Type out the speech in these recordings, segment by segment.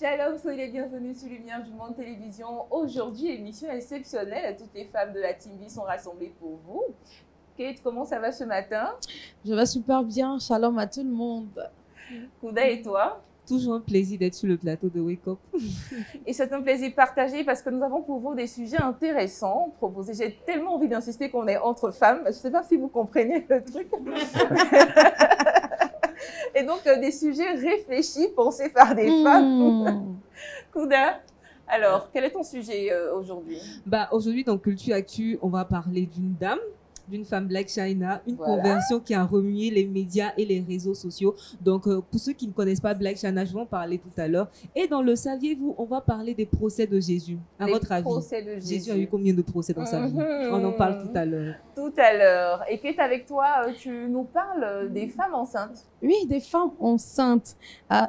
Shalom, soyez les bienvenus sur Lumière du Monde Télévision. Aujourd'hui, émission exceptionnelle. Toutes les femmes de la Team V sont rassemblées pour vous. Kate, comment ça va ce matin? Je vais super bien. Shalom à tout le monde. Kouda et toi? Toujours un plaisir d'être sur le plateau de Wake Up. Et c'est un plaisir partagé parce que nous avons pour vous des sujets intéressants proposés. J'ai tellement envie d'insister qu'on est entre femmes. Je ne sais pas si vous comprenez le truc. Et donc, des sujets réfléchis, pensés par des femmes. Kouda, alors, quel est ton sujet aujourd'hui? Aujourd'hui, dans Culture Actu, on va parler d'une dame, d'une femme Black China, une conversion qui a remué les médias et les réseaux sociaux. Donc, pour ceux qui ne connaissent pas Black China, je vais en parler tout à l'heure. Et dans le saviez-vous, on va parler des procès de Jésus. À votre avis, Jésus a eu combien de procès dans sa vie? On en parle tout à l'heure. Tout à l'heure. Et Kate, avec toi, tu nous parles des femmes enceintes. Oui, des femmes enceintes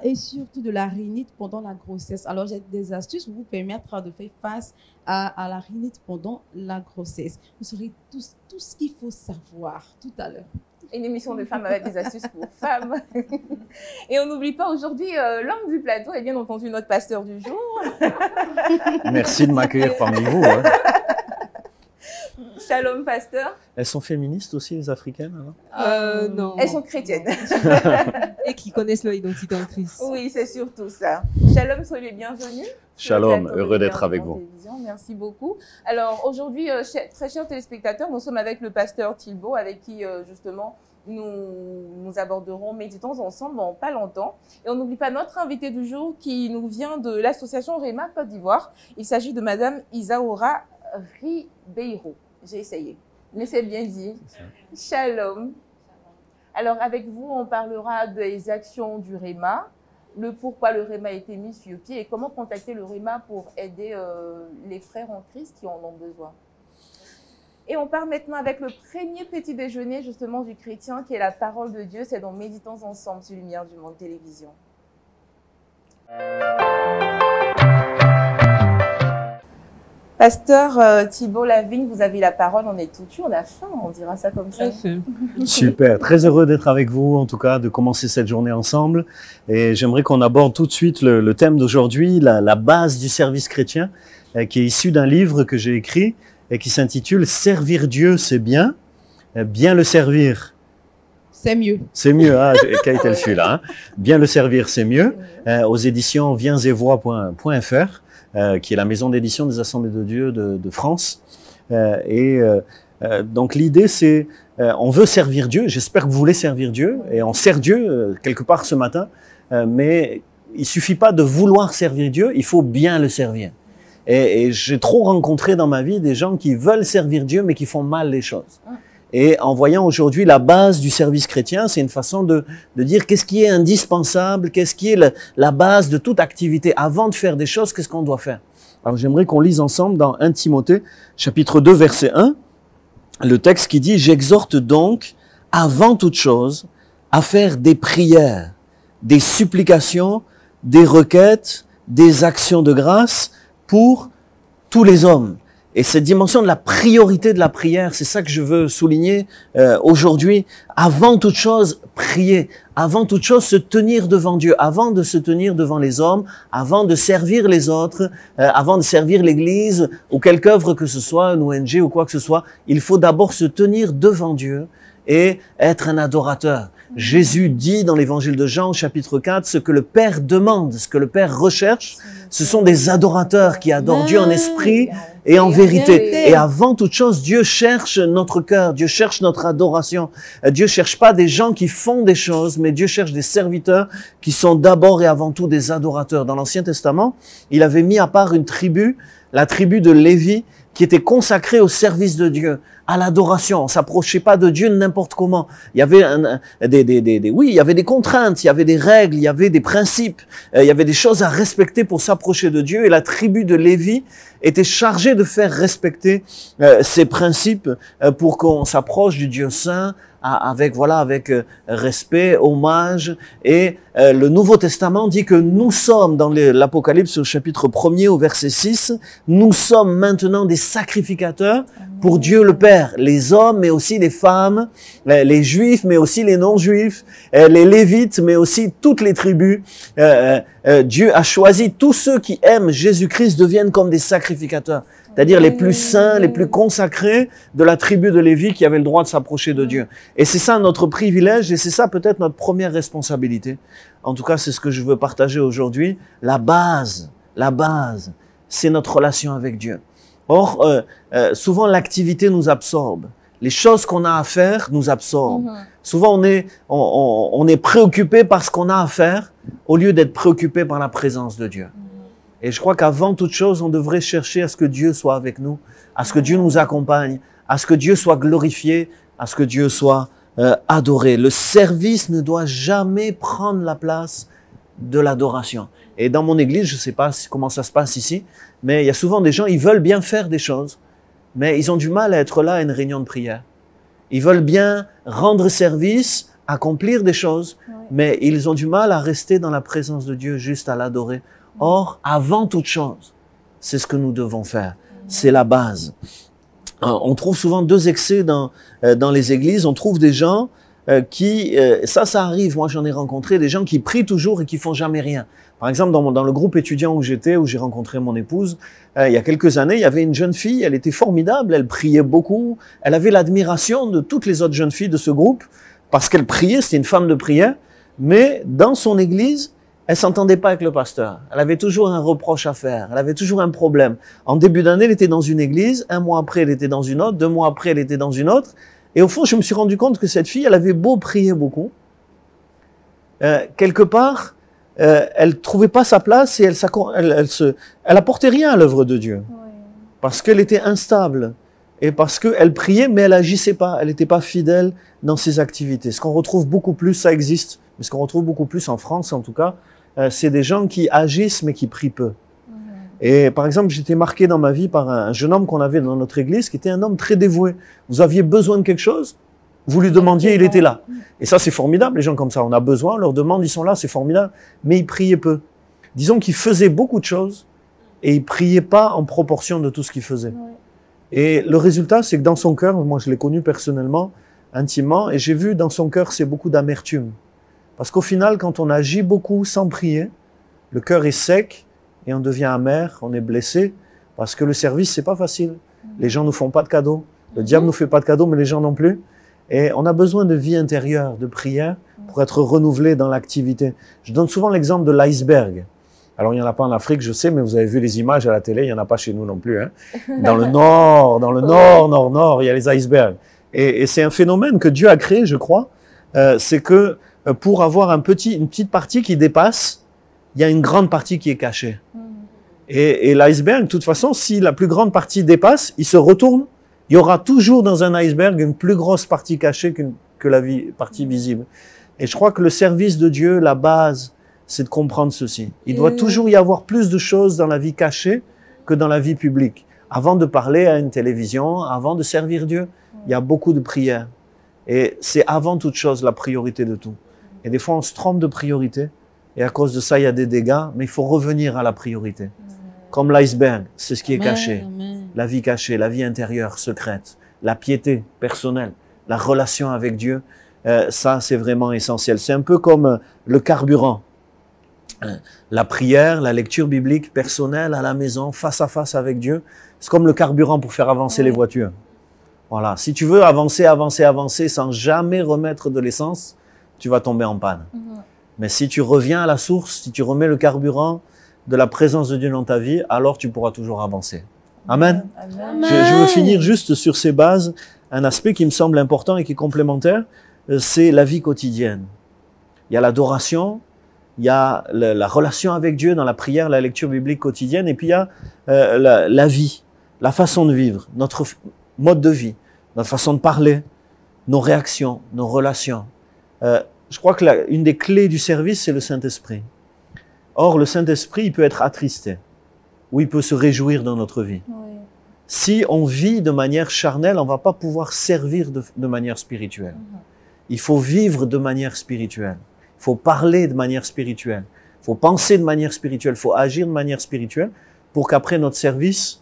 et surtout de la rhinite pendant la grossesse. Alors, j'ai des astuces pour vous permettre de faire face à la rhinite pendant la grossesse. Vous saurez tout ce qu'il faut savoir tout à l'heure. Une émission de femmes avec des astuces pour femmes. Et on n'oublie pas aujourd'hui l'homme du plateau et bien entendu notre pasteur du jour. Merci de m'accueillir parmi vous. Hein. Shalom, pasteur. Elles sont féministes aussi, les Africaines? Non. Elles sont chrétiennes. Et qui connaissent leur identité en Christ. Oui, c'est surtout ça. Shalom, soyez les bienvenus. Shalom, heureux d'être avec vous. Merci beaucoup. Alors aujourd'hui, très chers téléspectateurs, nous sommes avec le pasteur Thibault, avec qui justement nous aborderons Méditons ensemble dans pas longtemps. Et on n'oublie pas notre invité du jour qui nous vient de l'association REMA Côte d'Ivoire. Il s'agit de Madame Isaura Ribeiro. J'ai essayé, mais c'est bien dit. Shalom. Alors avec vous, on parlera des actions du REMA, le pourquoi le REMA a été mis sur pied et comment contacter le REMA pour aider les frères en Christ qui en ont besoin. Et on part maintenant avec le premier petit déjeuner justement du chrétien qui est la parole de Dieu. C'est dans Méditons ensemble sur Lumière du Monde Télévision. Pasteur Thibault Lavigne, vous avez la parole, on est tout tué, on a faim, on dira ça comme ça. Super, très heureux d'être avec vous, en tout cas, de commencer cette journée ensemble. Et j'aimerais qu'on aborde tout de suite le thème d'aujourd'hui, la base du service chrétien, qui est issu d'un livre que j'ai écrit et qui s'intitule « Servir Dieu, c'est bien, bien le servir ». C'est mieux. C'est mieux, hein, Kate, elle suit là. Hein. Bien le servir, c'est mieux, aux éditions viensetvoix.fr. Qui est la maison d'édition des Assemblées de Dieu de France. Donc l'idée, c'est, on veut servir Dieu, j'espère que vous voulez servir Dieu, et on sert Dieu quelque part ce matin, mais il suffit pas de vouloir servir Dieu, il faut bien le servir. Et j'ai trop rencontré dans ma vie des gens qui veulent servir Dieu, mais qui font mal les choses. Et en voyant aujourd'hui la base du service chrétien, c'est une façon de dire qu'est-ce qui est indispensable, qu'est-ce qui est la base de toute activité. Avant de faire des choses, qu'est-ce qu'on doit faire? Alors j'aimerais qu'on lise ensemble dans 1 Timothée, chapitre 2, verset 1, le texte qui dit « J'exhorte donc, avant toute chose, à faire des prières, des supplications, des requêtes, des actions de grâce pour tous les hommes. » Et cette dimension de la priorité de la prière, c'est ça que je veux souligner aujourd'hui. Avant toute chose, prier. Avant toute chose, se tenir devant Dieu. Avant de se tenir devant les hommes, avant de servir les autres, avant de servir l'Église ou quelque œuvre que ce soit, une ONG ou quoi que ce soit, il faut d'abord se tenir devant Dieu et être un adorateur. Jésus dit dans l'évangile de Jean, chapitre 4, ce que le Père demande, ce que le Père recherche, ce sont des adorateurs qui adorent Dieu en esprit et en vérité. Et avant toute chose, Dieu cherche notre cœur, Dieu cherche notre adoration. Dieu cherche pas des gens qui font des choses, mais Dieu cherche des serviteurs qui sont d'abord et avant tout des adorateurs. Dans l'Ancien Testament, il avait mis à part une tribu, la tribu de Lévi, qui était consacrée au service de Dieu, à l'adoration. On s'approchait pas de Dieu n'importe comment. Il y avait il y avait des contraintes, il y avait des règles, il y avait des principes, il y avait des choses à respecter pour s'approcher de Dieu. Et la tribu de Lévi était chargée de faire respecter ces principes pour qu'on s'approche du Dieu saint avec respect, hommage. Et le Nouveau Testament dit que nous sommes, dans l'Apocalypse au chapitre 1er au verset 6, nous sommes maintenant des sacrificateurs pour Dieu le Père. frères, les hommes, mais aussi les femmes, les juifs, mais aussi les non-juifs, les lévites, mais aussi toutes les tribus. Dieu a choisi tous ceux qui aiment Jésus-Christ deviennent comme des sacrificateurs. C'est-à-dire les plus saints, les plus consacrés de la tribu de Lévi qui avaient le droit de s'approcher de Dieu. Et c'est ça notre privilège et c'est ça peut-être notre première responsabilité. En tout cas, c'est ce que je veux partager aujourd'hui. La base, c'est notre relation avec Dieu. Or, souvent l'activité nous absorbe. Les choses qu'on a à faire nous absorbent. Souvent on est préoccupé par ce qu'on a à faire au lieu d'être préoccupé par la présence de Dieu. Et je crois qu'avant toute chose, on devrait chercher à ce que Dieu soit avec nous, à ce que Dieu nous accompagne, à ce que Dieu soit glorifié, à ce que Dieu soit adoré. Le service ne doit jamais prendre la place de l'adoration. Et dans mon église, je ne sais pas comment ça se passe ici, mais il y a souvent des gens, ils veulent bien faire des choses, mais ils ont du mal à être là à une réunion de prière. Ils veulent bien rendre service, accomplir des choses, mais ils ont du mal à rester dans la présence de Dieu, juste à l'adorer. Or, avant toute chose, c'est ce que nous devons faire. C'est la base. On trouve souvent deux excès dans les églises. On trouve des gens qui, ça arrive, moi j'en ai rencontré, des gens qui prient toujours et qui font jamais rien. Par exemple, dans le groupe étudiant où j'étais, où j'ai rencontré mon épouse, il y a quelques années, il y avait une jeune fille, elle était formidable, elle priait beaucoup, elle avait l'admiration de toutes les autres jeunes filles de ce groupe, parce qu'elle priait, c'était une femme de prière, mais dans son église, elle s'entendait pas avec le pasteur. Elle avait toujours un reproche à faire. Elle avait toujours un problème. En début d'année, elle était dans une église. 1 mois après, elle était dans une autre. 2 mois après, elle était dans une autre. Et au fond, je me suis rendu compte que cette fille, elle avait beau prier beaucoup. Quelque part, elle trouvait pas sa place et elle apportait rien à l'œuvre de Dieu. Parce qu'elle était instable. Et parce qu'elle priait, mais elle agissait pas. Elle n'était pas fidèle dans ses activités. Ce qu'on retrouve beaucoup plus, ça existe. Mais ce qu'on retrouve beaucoup plus en France, en tout cas, c'est des gens qui agissent mais qui prient peu. Et par exemple, j'étais marqué dans ma vie par un jeune homme qu'on avait dans notre église qui était un homme très dévoué. Vous aviez besoin de quelque chose, vous lui demandiez, il était là. Et ça, c'est formidable, les gens comme ça. On a besoin, on leur demande, ils sont là, c'est formidable. Mais ils priaient peu. Disons qu'il faisait beaucoup de choses et il priait pas en proportion de tout ce qu'il faisait. Et le résultat, c'est que dans son cœur, moi je l'ai connu personnellement, intimement, et j'ai vu dans son cœur, c'est beaucoup d'amertume. Parce qu'au final, quand on agit beaucoup sans prier, le cœur est sec et on devient amer, on est blessé, parce que le service, c'est pas facile. Les gens nous font pas de cadeaux. Le diable nous fait pas de cadeaux, mais les gens non plus. Et on a besoin de vie intérieure, de prière, pour être renouvelé dans l'activité. Je donne souvent l'exemple de l'iceberg. Alors, il n'y en a pas en Afrique, je sais, mais vous avez vu les images à la télé, il n'y en a pas chez nous non plus. Hein. Dans le nord, il y a les icebergs. Et c'est un phénomène que Dieu a créé, je crois. C'est que pour avoir une petite partie qui dépasse, il y a une grande partie qui est cachée. Et l'iceberg, de toute façon, si la plus grande partie dépasse, il se retourne. Il y aura toujours dans un iceberg une plus grosse partie cachée que la partie visible. Et je crois que le service de Dieu, la base, c'est de comprendre ceci. Il doit toujours y avoir plus de choses dans la vie cachée que dans la vie publique. Avant de parler à une télévision, avant de servir Dieu, il y a beaucoup de prières. Et c'est avant toute chose la priorité de tout. Et des fois, on se trompe de priorité. Et à cause de ça, il y a des dégâts. Mais il faut revenir à la priorité. Comme l'iceberg, c'est ce qui est caché. La vie cachée, la vie intérieure, secrète. La piété personnelle, la relation avec Dieu. Ça, c'est vraiment essentiel. C'est un peu comme le carburant. La prière, la lecture biblique personnelle à la maison, face à face avec Dieu. C'est comme le carburant pour faire avancer les voitures. Voilà. Si tu veux avancer sans jamais remettre de l'essence, tu vas tomber en panne. Mais si tu reviens à la source, si tu remets le carburant de la présence de Dieu dans ta vie, alors tu pourras toujours avancer. Amen. Je veux finir juste sur ces bases. Un aspect qui me semble important et qui est complémentaire, c'est la vie quotidienne. Il y a l'adoration, il y a la relation avec Dieu dans la prière, la lecture biblique quotidienne, et puis il y a la vie, la façon de vivre, notre mode de vie, notre façon de parler, nos réactions, nos relations. Je crois que une des clés du service, c'est le Saint-Esprit. Or, le Saint-Esprit, il peut être attristé, ou il peut se réjouir dans notre vie. Si on vit de manière charnelle, on ne va pas pouvoir servir de manière spirituelle. Il faut vivre de manière spirituelle. Il faut parler de manière spirituelle. Il faut penser de manière spirituelle. Il faut agir de manière spirituelle pour qu'après notre service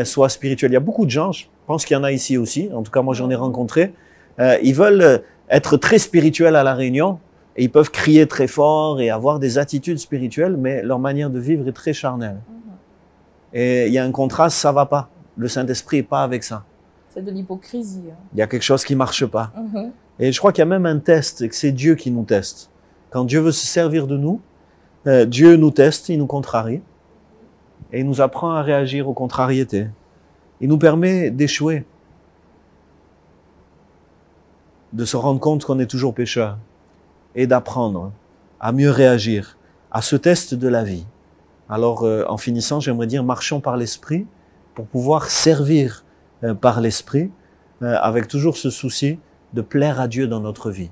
soit spirituel. Il y a beaucoup de gens, pense qu'il y en a ici aussi. En tout cas, moi, j'en ai rencontré. Ils veulent être très spirituels à la Réunion. Et ils peuvent crier très fort et avoir des attitudes spirituelles, mais leur manière de vivre est très charnelle. Et il y a un contraste, ça va pas. Le Saint-Esprit est pas avec ça. C'est de l'hypocrisie. Il y a quelque chose qui marche pas. Et je crois qu'il y a même un test, et que c'est Dieu qui nous teste. Quand Dieu veut se servir de nous, Dieu nous teste, il nous contrarie. Et il nous apprend à réagir aux contrariétés. Il nous permet d'échouer. De se rendre compte qu'on est toujours pécheur. Et d'apprendre à mieux réagir à ce test de la vie. Alors, en finissant, j'aimerais dire, marchons par l'Esprit pour pouvoir servir par l'Esprit, avec toujours ce souci de plaire à Dieu dans notre vie.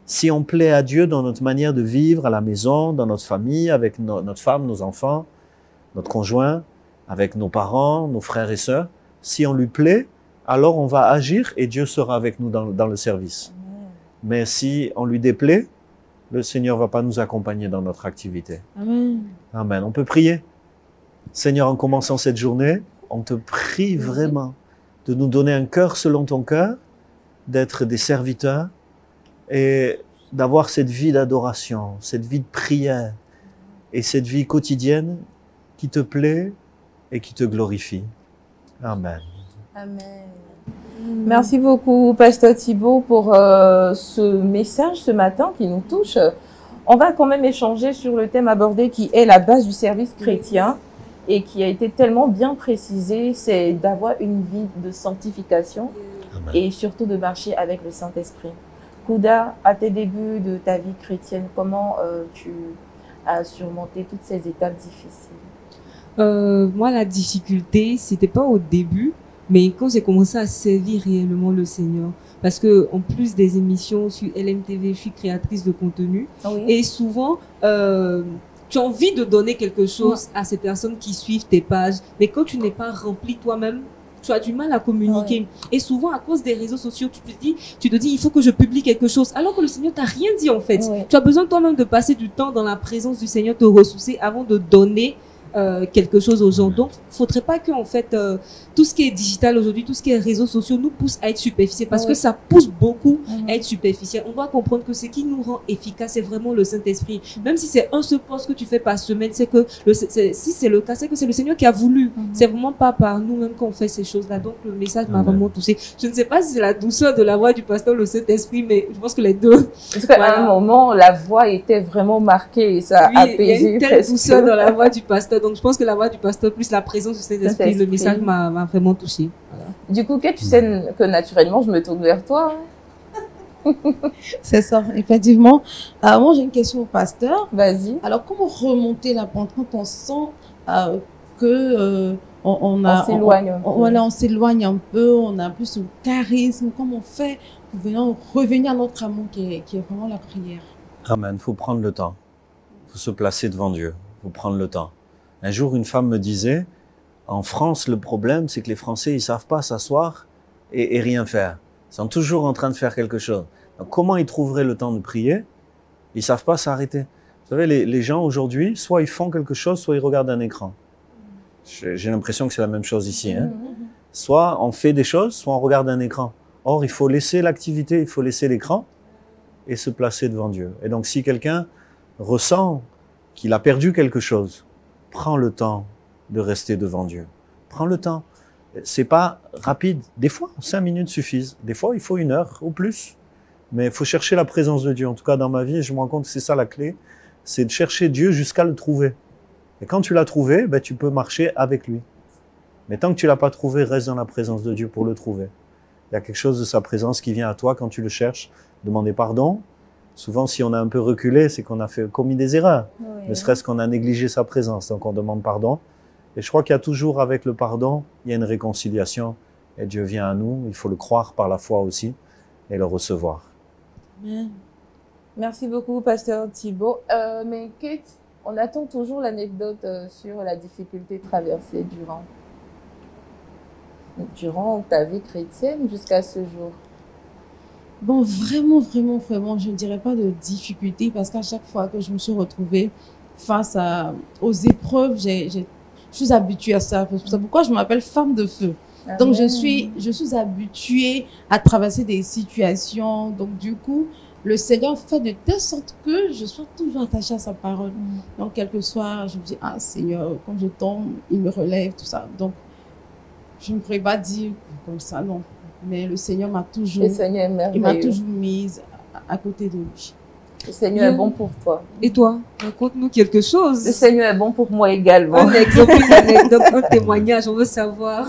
Si on plaît à Dieu dans notre manière de vivre à la maison, dans notre famille, avec notre femme, nos enfants, notre conjoint, avec nos parents, nos frères et sœurs, si on lui plaît, alors on va agir et Dieu sera avec nous dans le service. Mais si on lui déplaît, le Seigneur va pas nous accompagner dans notre activité. Amen. Amen. On peut prier. Seigneur, en commençant cette journée, on te prie vraiment de nous donner un cœur selon ton cœur, d'être des serviteurs et d'avoir cette vie d'adoration, cette vie de prière et cette vie quotidienne qui te plaît et qui te glorifie. Amen. Amen. Merci beaucoup, Pasteur Thibaut, pour ce message ce matin qui nous touche. On va quand même échanger sur le thème abordé qui est la base du service chrétien et qui a été tellement bien précisé, c'est d'avoir une vie de sanctification et surtout de marcher avec le Saint-Esprit. Kouda, à tes débuts de ta vie chrétienne, comment tu as surmonté toutes ces étapes difficiles? Moi, la difficulté, c'était pas au début, mais quand j'ai commencé à servir réellement le Seigneur, parce que en plus des émissions sur LMTV, je suis créatrice de contenu, et souvent, tu as envie de donner quelque chose à ces personnes qui suivent tes pages, mais quand tu n'es pas rempli toi-même, tu as du mal à communiquer. Et souvent, à cause des réseaux sociaux, tu te dis, il faut que je publie quelque chose, alors que le Seigneur t'a rien dit en fait. Tu as besoin toi-même de passer du temps dans la présence du Seigneur, te ressourcer avant de donner quelque chose aux gens. Donc, faudrait pas que en fait tout ce qui est digital aujourd'hui, tout ce qui est réseaux sociaux nous pousse à être superficiel, parce que ça pousse beaucoup à être superficiel. On doit comprendre que ce qui nous rend efficace, c'est vraiment le Saint-Esprit. Même si c'est un seul poste que tu fais par semaine, c'est que si c'est le cas, c'est que c'est le Seigneur qui a voulu. C'est vraiment pas par nous-mêmes qu'on fait ces choses-là. Donc, le message m'a vraiment touché. Je ne sais pas si c'est la douceur de la voix du pasteur, le Saint-Esprit, mais je pense que les deux. Parce qu'à un moment, la voix était vraiment marquée et ça a apaisé. Il y a une telle douceur dans la voix du pasteur. Donc, je pense que la voix du pasteur plus la présence du Saint-Esprit, le message m'a vraiment touché. Voilà. Du coup, tu sais que naturellement, je me tourne vers toi. C'est ça, effectivement. Moi, j'ai une question au pasteur. Vas-y. Alors, comment remonter la pente quand on sent que on s'éloigne un peu. Voilà, on s'éloigne un peu, on a plus de charisme. Comment on fait pour revenir à notre amour qui est vraiment la prière? Amen. Il faut prendre le temps. Il faut se placer devant Dieu. Il faut prendre le temps. Un jour, une femme me disait, en France, le problème, c'est que les Français, ils savent pas s'asseoir et rien faire. Ils sont toujours en train de faire quelque chose. Donc, comment ils trouveraient le temps de prier? Ils savent pas s'arrêter. Vous savez, les gens aujourd'hui, soit ils font quelque chose, soit ils regardent un écran. J'ai l'impression que c'est la même chose ici. Hein? Soit on fait des choses, soit on regarde un écran. Or, il faut laisser l'activité, il faut laisser l'écran et se placer devant Dieu. Et donc, si quelqu'un ressent qu'il a perdu quelque chose, prends le temps de rester devant Dieu. Prends le temps. C'est pas rapide. Des fois, 5 minutes suffisent. Des fois, il faut 1 heure ou plus. Mais il faut chercher la présence de Dieu. En tout cas, dans ma vie, je me rends compte que c'est ça la clé. C'est de chercher Dieu jusqu'à le trouver. Et quand tu l'as trouvé, ben, tu peux marcher avec lui. Mais tant que tu l'as pas trouvé, reste dans la présence de Dieu pour le trouver. Il y a quelque chose de sa présence qui vient à toi quand tu le cherches. Demander pardon. Souvent, si on a un peu reculé, c'est qu'on a commis des erreurs. Ne serait-ce qu'on a négligé sa présence. Donc, on demande pardon. Et je crois qu'il y a toujours, avec le pardon, il y a une réconciliation. Et Dieu vient à nous. Il faut le croire par la foi aussi et le recevoir. Amen. Merci beaucoup, Pasteur Thibaut. Mais Kate, on attend toujours l'anecdote sur la difficulté traversée durant ta vie chrétienne jusqu'à ce jour. Bon, vraiment, je ne dirais pas de difficulté, parce qu'à chaque fois que je me suis retrouvée face aux épreuves, je suis habituée à ça. C'est pourquoi je m'appelle femme de feu. Donc, Amen. je suis habituée à traverser des situations. Donc, du coup, le Seigneur fait de telle sorte que je sois toujours attachée à sa parole. Donc, quel que soit, je me dis, ah Seigneur, quand je tombe, il me relève, tout ça. Donc, je ne pourrais pas dire comme ça, non. Mais le Seigneur m'a toujours, Le Seigneur est il m'a merveilleux. toujours mise à côté de lui. Le Seigneur est bon pour toi. Et toi, raconte-nous quelque chose. Le Seigneur est bon pour moi également. Un exemple, une anecdote, un témoignage, on veut savoir.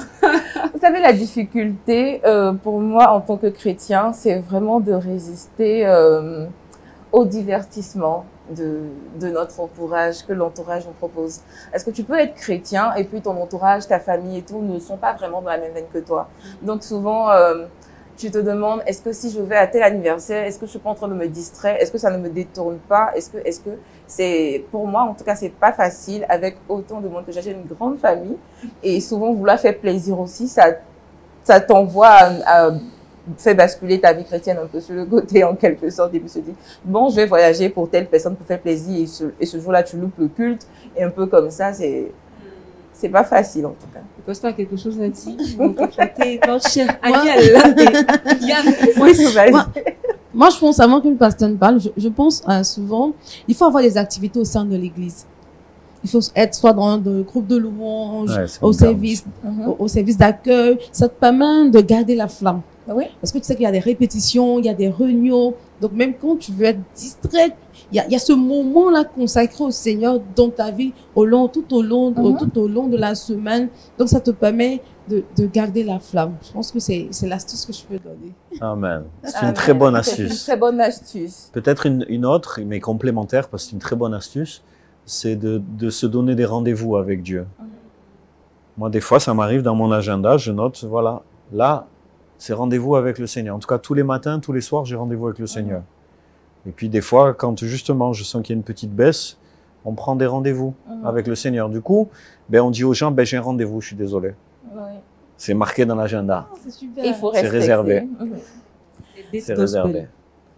Vous savez, la difficulté pour moi en tant que chrétien, c'est vraiment de résister au divertissement de notre entourage, que l'entourage nous propose. Est-ce que tu peux être chrétien et puis ton entourage, ta famille et tout ne sont pas vraiment dans la même veine que toi? Donc souvent, tu te demandes, est-ce que si je vais à tel anniversaire, est-ce que je suis pas en train de me distraire? Est-ce que ça ne me détourne pas? Est-ce que c'est, pour moi, en tout cas, c'est pas facile avec autant de monde que j'ai une grande famille et souvent vouloir faire plaisir aussi, ça t'envoie à faire basculer ta vie chrétienne un peu sur le côté en quelque sorte et puis se dire, bon, je vais voyager pour telle personne pour faire plaisir et ce jour-là, tu loupes le culte et un peu comme ça, c'est pas facile en tout cas. Le pasteur a quelque chose à dire. On peut traiter notre chère Agnès. Yann, Moi, je pense, avant que le pasteur ne parle, je pense souvent, il faut avoir des activités au sein de l'église. Il faut être soit dans le groupe de louange, Ouais, c'est au une service, au service d'accueil. Ça te permet de garder la flamme. Oui. Parce que tu sais qu'il y a des répétitions, il y a des réunions. Donc, même quand tu veux être distraite, il y a ce moment-là consacré au Seigneur dans ta vie tout au long de la semaine. Donc, ça te permet de garder la flamme. Je pense que c'est l'astuce que je peux donner. Amen. C'est Amen. une très bonne C'est une astuce. très bonne astuce. Peut-être une autre, mais complémentaire, parce que c'est une très bonne astuce, c'est de se donner des rendez-vous avec Dieu. Moi, des fois, ça m'arrive dans mon agenda, je note, voilà, là, c'est rendez-vous avec le Seigneur. En tout cas, tous les matins, tous les soirs, j'ai rendez-vous avec le Seigneur. Et puis, des fois, quand justement, je sens qu'il y a une petite baisse, on prend des rendez-vous avec le Seigneur. Du coup, ben, on dit aux gens, ben, j'ai un rendez-vous, je suis désolé. Oui. C'est marqué dans l'agenda. C'est super. Il faut C'est respecter. réservé. Mhm. C'est réservé.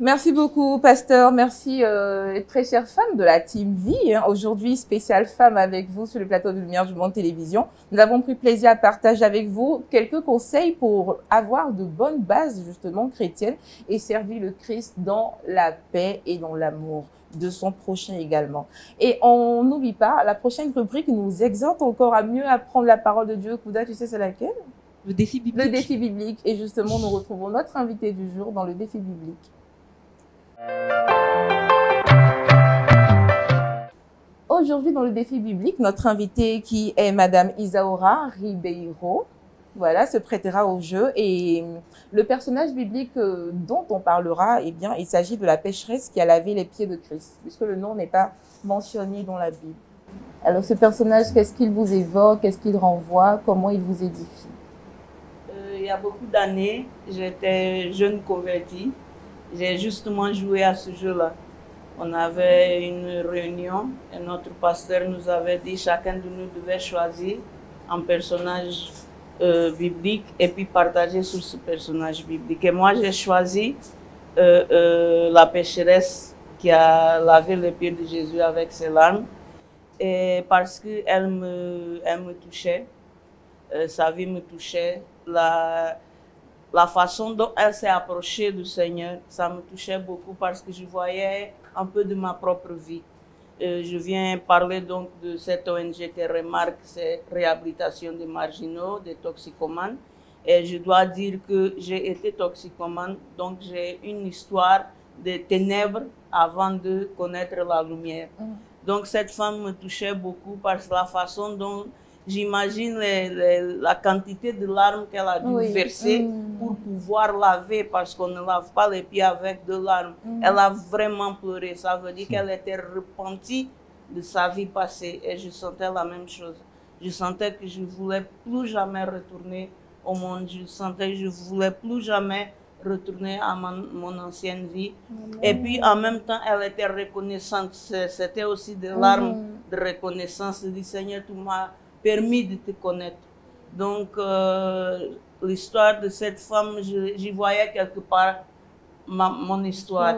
Merci beaucoup, pasteur. Merci, les très chères femmes de la Team Vie. Aujourd'hui, spéciale femme avec vous sur le plateau de Lumière du Monde Télévision. Nous avons pris plaisir à partager avec vous quelques conseils pour avoir de bonnes bases, justement, chrétiennes et servir le Christ dans la paix et dans l'amour de son prochain également. Et on n'oublie pas, la prochaine rubrique nous exhorte encore à mieux apprendre la parole de Dieu. Kouda, tu sais c'est laquelle? le défi biblique. Le défi biblique. Et justement, nous retrouvons notre invité du jour dans le défi biblique. Aujourd'hui, dans le défi biblique, notre invitée qui est Madame Isaura Ribeiro, voilà, se prêtera au jeu. Et le personnage biblique dont on parlera, eh bien, il s'agit de la pécheresse qui a lavé les pieds de Christ, puisque le nom n'est pas mentionné dans la Bible. Alors, ce personnage, qu'est-ce qu'il vous évoque? Qu'est-ce qu'il renvoie? Comment il vous édifie? Il y a beaucoup d'années, j'étais jeune convertie. J'ai justement joué à ce jeu-là. On avait une réunion et notre pasteur nous avait dit chacun de nous devait choisir un personnage biblique et puis partager sur ce personnage biblique. Et moi, j'ai choisi la pécheresse qui a lavé les pieds de Jésus avec ses larmes. Et parce qu'elle me touchait, sa vie me touchait, la façon dont elle s'est approchée du Seigneur, ça me touchait beaucoup parce que je voyais un peu de ma propre vie. Je viens parler donc de cette ONG qui remarque cette réhabilitation des marginaux, des toxicomanes. Et je dois dire que j'ai été toxicomane, donc j'ai une histoire de ténèbres avant de connaître la lumière. Donc cette femme me touchait beaucoup parce que la façon dont j'imagine la quantité de larmes qu'elle a dû verser pour pouvoir laver, parce qu'on ne lave pas les pieds avec de larmes. Elle a vraiment pleuré. Ça veut dire qu'elle était repentie de sa vie passée. Et je sentais la même chose. Je sentais que je ne voulais plus jamais retourner au monde. Je sentais que je ne voulais plus jamais retourner à mon ancienne vie. Et puis en même temps, elle était reconnaissante. C'était aussi des larmes de reconnaissance. Elle dit, Seigneur, tu m'as permis de te connaître. Donc, l'histoire de cette femme, j'y voyais quelque part mon histoire.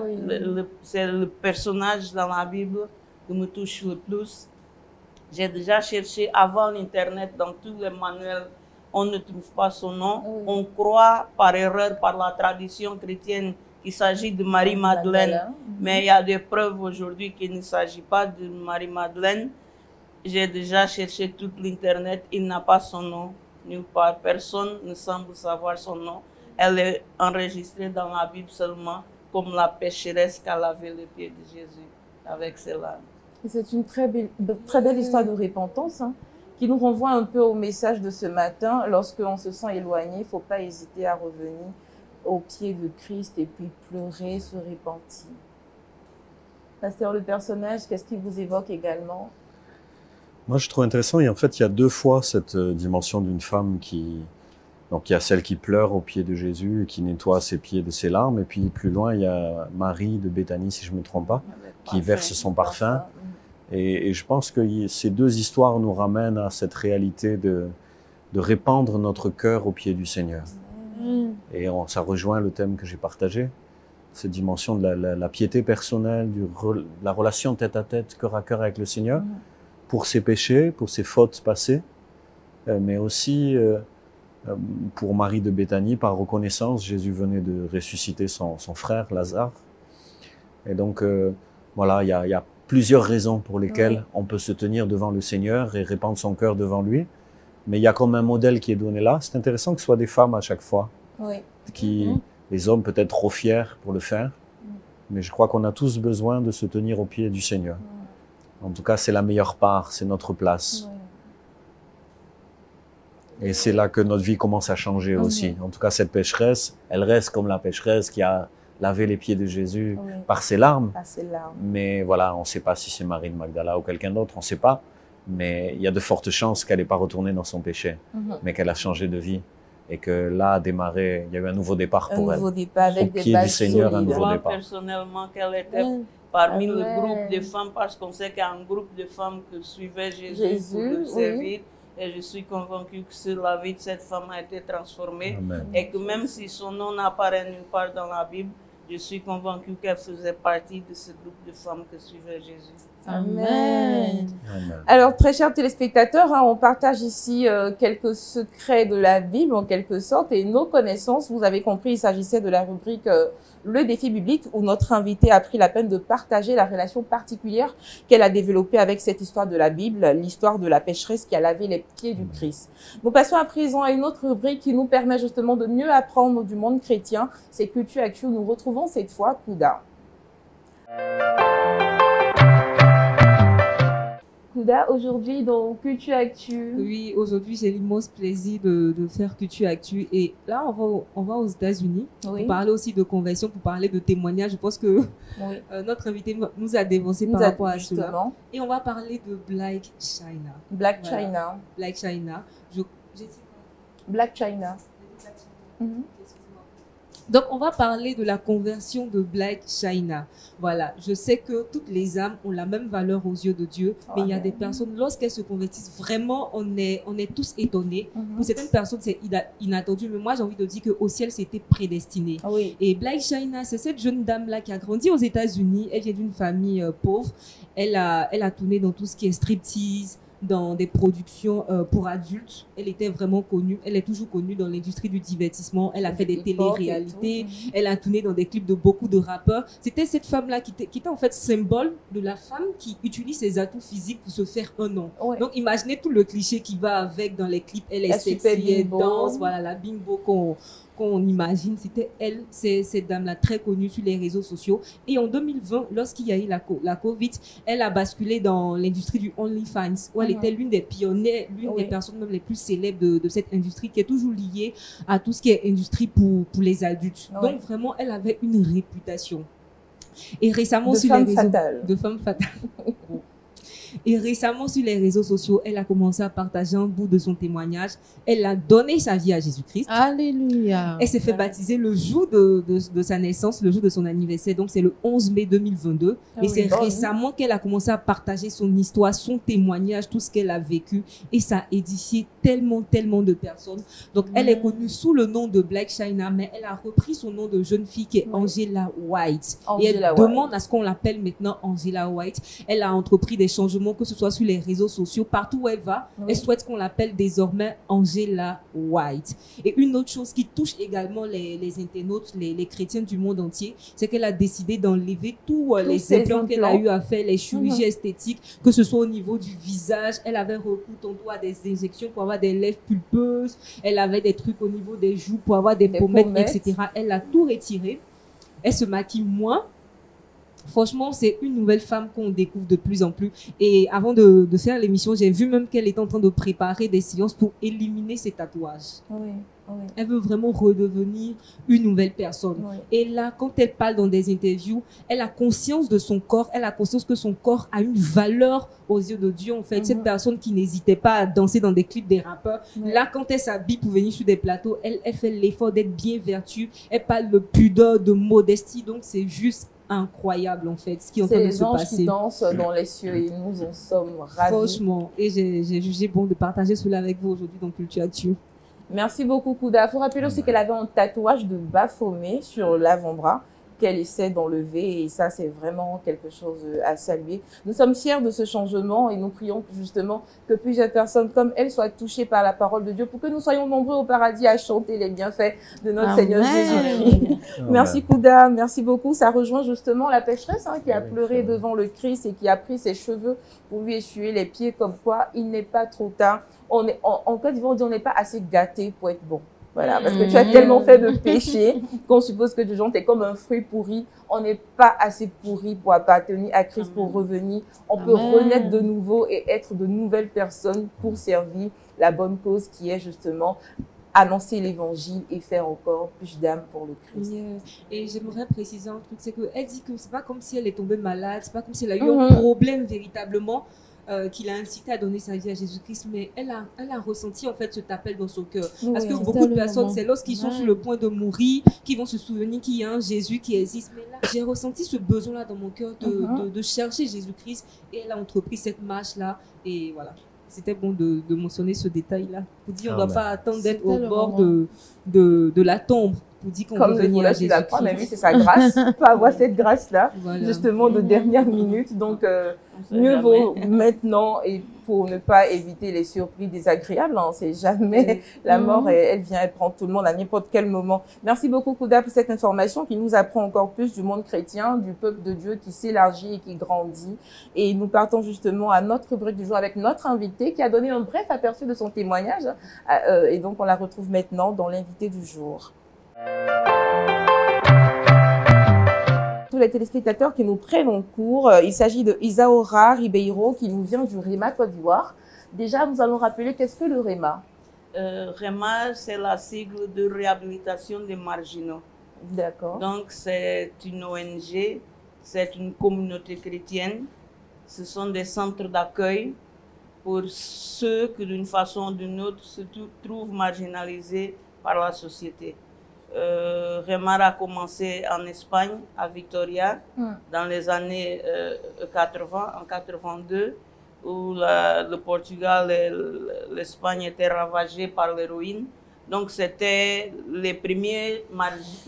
C'est le personnage dans la Bible qui me touche le plus. J'ai déjà cherché avant l'Internet, dans tous les manuels, on ne trouve pas son nom. On croit par erreur, par la tradition chrétienne, qu'il s'agit de Marie-Madeleine. Mais il y a des preuves aujourd'hui qu'il ne s'agit pas de Marie-Madeleine. J'ai déjà cherché tout l'Internet, il n'a pas son nom nulle part. Personne ne semble savoir son nom. Elle est enregistrée dans la Bible seulement comme la pécheresse qui a lavé les pieds de Jésus avec ses larmes. C'est une très belle histoire de repentance, hein, qui nous renvoie un peu au message de ce matin. Lorsqu'on se sent éloigné, il ne faut pas hésiter à revenir aux pieds de Christ et puis pleurer, se repentir. Pasteur, le personnage, qu'est-ce qu'il vous évoque également? Moi, je trouve intéressant, et en fait, il y a deux fois cette dimension d'une femme qui... Donc, il y a celle qui pleure aux pieds de Jésus, qui nettoie ses pieds de ses larmes, et puis plus loin, il y a Marie de Béthanie, si je ne me trompe pas, qui verse son parfum. Et je pense que ces deux histoires nous ramènent à cette réalité de répandre notre cœur aux pieds du Seigneur. Et ça rejoint le thème que j'ai partagé, cette dimension de la piété personnelle, la relation tête à tête, cœur à cœur avec le Seigneur, pour ses péchés, pour ses fautes passées, mais aussi pour Marie de Béthanie, par reconnaissance, Jésus venait de ressusciter son frère Lazare. Et donc, voilà, il y a plusieurs raisons pour lesquelles on peut se tenir devant le Seigneur et répandre son cœur devant lui. Mais il y a comme un modèle qui est donné là. C'est intéressant que ce soit des femmes à chaque fois. Les hommes peut-être trop fiers pour le faire. Mais je crois qu'on a tous besoin de se tenir aux pieds du Seigneur. En tout cas, c'est la meilleure part, c'est notre place. Et c'est là que notre vie commence à changer aussi. En tout cas, cette pécheresse, elle reste comme la pécheresse qui a lavé les pieds de Jésus par ses larmes. Mais voilà, on ne sait pas si c'est Marie de Magdala ou quelqu'un d'autre, on ne sait pas. Mais il y a de fortes chances qu'elle n'ait pas retourné dans son péché, mais qu'elle a changé de vie. Et que là a démarré, il y a eu un nouveau départ pour elle. Un nouveau départ avec des bases solides. Un nouveau départ. Personnellement, qu'elle était parmi le groupe de femmes, parce qu'on sait qu'il y a un groupe de femmes qui suivaient Jésus pour le servir. Et je suis convaincue que la vie de cette femme a été transformée. Amen. Et que même si son nom n'apparaît nulle part dans la Bible, je suis convaincue qu'elle faisait partie de ce groupe de femmes qui suivaient Jésus. Amen. Amen. Alors, très chers téléspectateurs, on partage ici quelques secrets de la Bible, en quelque sorte, et nos connaissances. Vous avez compris, il s'agissait de la rubrique Le défi biblique, où notre invitée a pris la peine de partager la relation particulière qu'elle a développée avec cette histoire de la Bible, l'histoire de la pécheresse qui a lavé les pieds du Christ. Nous passons à présent à une autre rubrique qui nous permet justement de mieux apprendre du monde chrétien. C'est Culture Actu. Nous retrouvons cette fois Kouda. Kouda, aujourd'hui dans Culture Actu. Oui, aujourd'hui j'ai l'immense plaisir de faire Culture Actu. Et là, on va aux États-Unis pour parler aussi de conversion, pour parler de témoignages. Je pense que notre invité nous a dévancé par rapport à cela. Et on va parler de Black China. Black China. Black China. Black China. Donc, on va parler de la conversion de Black China. Voilà, je sais que toutes les âmes ont la même valeur aux yeux de Dieu, mais il y a des personnes, lorsqu'elles se convertissent, vraiment, on est tous étonnés. Pour certaines personnes, c'est inattendu, mais moi, j'ai envie de dire qu'au ciel, c'était prédestiné. Et Black China, c'est cette jeune dame-là qui a grandi aux États-Unis. Elle vient d'une famille pauvre. Elle a tourné dans tout ce qui est striptease, dans des productions pour adultes. Elle était vraiment connue. Elle est toujours connue dans l'industrie du divertissement. Elle a fait des téléréalités. Elle a tourné dans des clips de beaucoup de rappeurs. C'était cette femme-là qui était en fait symbole de la femme qui utilise ses atouts physiques pour se faire un nom. Donc, imaginez tout le cliché qui va avec dans les clips. Elle est sexy, elle danse. Voilà, la bimbo qu'on imagine, c'était elle, cette dame-là très connue sur les réseaux sociaux. Et en 2020, lorsqu'il y a eu la Covid, elle a basculé dans l'industrie du OnlyFans, où elle était l'une des pionnières, l'une des personnes même les plus célèbres de cette industrie, qui est toujours liée à tout ce qui est industrie pour les adultes. Donc vraiment, elle avait une réputation. Et récemment, de femme fatale. Et récemment, sur les réseaux sociaux, elle a commencé à partager un bout de son témoignage. Elle a donné sa vie à Jésus-Christ. Alléluia. Elle s'est fait baptiser le jour de sa naissance, le jour de son anniversaire. Donc, c'est le 11 mai 2022. Et c'est récemment qu'elle a commencé à partager son histoire, son témoignage, tout ce qu'elle a vécu. Et ça a édifié tellement de personnes. Donc, elle est connue sous le nom de Black China, mais elle a repris son nom de jeune fille qui est Angela White. Et elle demande à ce qu'on l'appelle maintenant Angela White. Elle a entrepris des changements changement, que ce soit sur les réseaux sociaux, partout où elle va, elle souhaite qu'on l'appelle désormais Angela White. Et une autre chose qui touche également les internautes, les chrétiens du monde entier, c'est qu'elle a décidé d'enlever tous les implants qu'elle a eu à faire, les chirurgies esthétiques, que ce soit au niveau du visage. Elle avait recours tantôt à des injections pour avoir des lèvres pulpeuses, elle avait des trucs au niveau des joues pour avoir des pommettes, etc. Elle a tout retiré. Elle se maquille moins. Franchement, c'est une nouvelle femme qu'on découvre de plus en plus. Et avant de faire l'émission, j'ai vu même qu'elle était en train de préparer des séances pour éliminer ses tatouages. Oui. Elle veut vraiment redevenir une nouvelle personne. Oui. Et là, quand elle parle dans des interviews, elle a conscience de son corps. Elle a conscience que son corps a une valeur aux yeux de Dieu, en fait. Cette personne qui n'hésitait pas à danser dans des clips des rappeurs. Là, quand elle s'habille pour venir sur des plateaux, elle fait l'effort d'être bien vertueuse. Elle parle de pudeur, de modestie. Donc, c'est juste incroyable, en fait, ce qui est en train de se passer. C'est les anges qui dansent dans les cieux et nous en sommes ravis. Franchement. Et j'ai jugé bon de partager cela avec vous aujourd'hui dans Culture Actu. Merci beaucoup, Kouda. Il faut rappeler aussi qu'elle avait un tatouage de Baphomet sur l'avant-bras qu'elle essaie d'enlever et ça, c'est vraiment quelque chose à saluer. Nous sommes fiers de ce changement et nous prions justement que plusieurs personnes comme elle soient touchées par la parole de Dieu pour que nous soyons nombreux au paradis à chanter les bienfaits de notre Seigneur Jésus-Christ. Merci, Kouda. Merci beaucoup. Ça rejoint justement la pécheresse qui a pleuré devant le Christ et qui a pris ses cheveux pour lui essuyer les pieds, comme quoi il n'est pas trop tard. En Côte d'Ivoire, on dit on n'est pas assez gâté pour être bon. Voilà, parce que tu as tellement fait de péché qu'on suppose que du genre, tu es comme un fruit pourri. On n'est pas assez pourri pour appartenir à Christ, pour revenir. On peut renaître de nouveau et être de nouvelles personnes pour servir la bonne cause qui est justement annoncer l'évangile et faire encore plus d'âmes pour le Christ. Et j'aimerais préciser un truc, c'est qu'elle dit que c'est pas comme si elle est tombée malade, c'est pas comme si elle a eu un problème véritablement. Qui l'a incité à donner sa vie à Jésus-Christ, mais elle a ressenti en fait cet appel dans son cœur. Parce que beaucoup de personnes, c'est lorsqu'ils sont sur le point de mourir, qu'ils vont se souvenir qu'il y a un Jésus qui existe. Mais là, j'ai ressenti ce besoin-là dans mon cœur de chercher Jésus-Christ et elle a entrepris cette marche-là. Et voilà, c'était bon de mentionner ce détail-là. Pour dire, on ne doit pas attendre d'être au bord de la tombe. Comme le voleur sur la croix, mais oui, c'est sa grâce. On peut avoir cette grâce-là, justement, de dernière minute. Donc, mieux vaut maintenant, et pour ne pas éviter les surprises désagréables, on ne sait jamais. La mort, elle vient, elle prend tout le monde à n'importe quel moment. Merci beaucoup, Kouda, pour cette information qui nous apprend encore plus du monde chrétien, du peuple de Dieu qui s'élargit et qui grandit. Et nous partons justement à notre rubrique du jour avec notre invité qui a donné un bref aperçu de son témoignage. Et donc, on la retrouve maintenant dans l'invité du jour. Tous les téléspectateurs qui nous prennent en cours, il s'agit de Isaora Ribeiro qui nous vient du REMA Côte d'Ivoire. Déjà, nous allons rappeler qu'est-ce que le REMA? REMA, c'est la sigle de réhabilitation des marginaux. D'accord. Donc, c'est une ONG, c'est une communauté chrétienne. Ce sont des centres d'accueil pour ceux qui, d'une façon ou d'une autre, se trouvent marginalisés par la société. Remar a commencé en Espagne, à Victoria, dans les années 80, en 82, où le Portugal et l'Espagne étaient ravagés par l'héroïne. Donc, c'était les premiers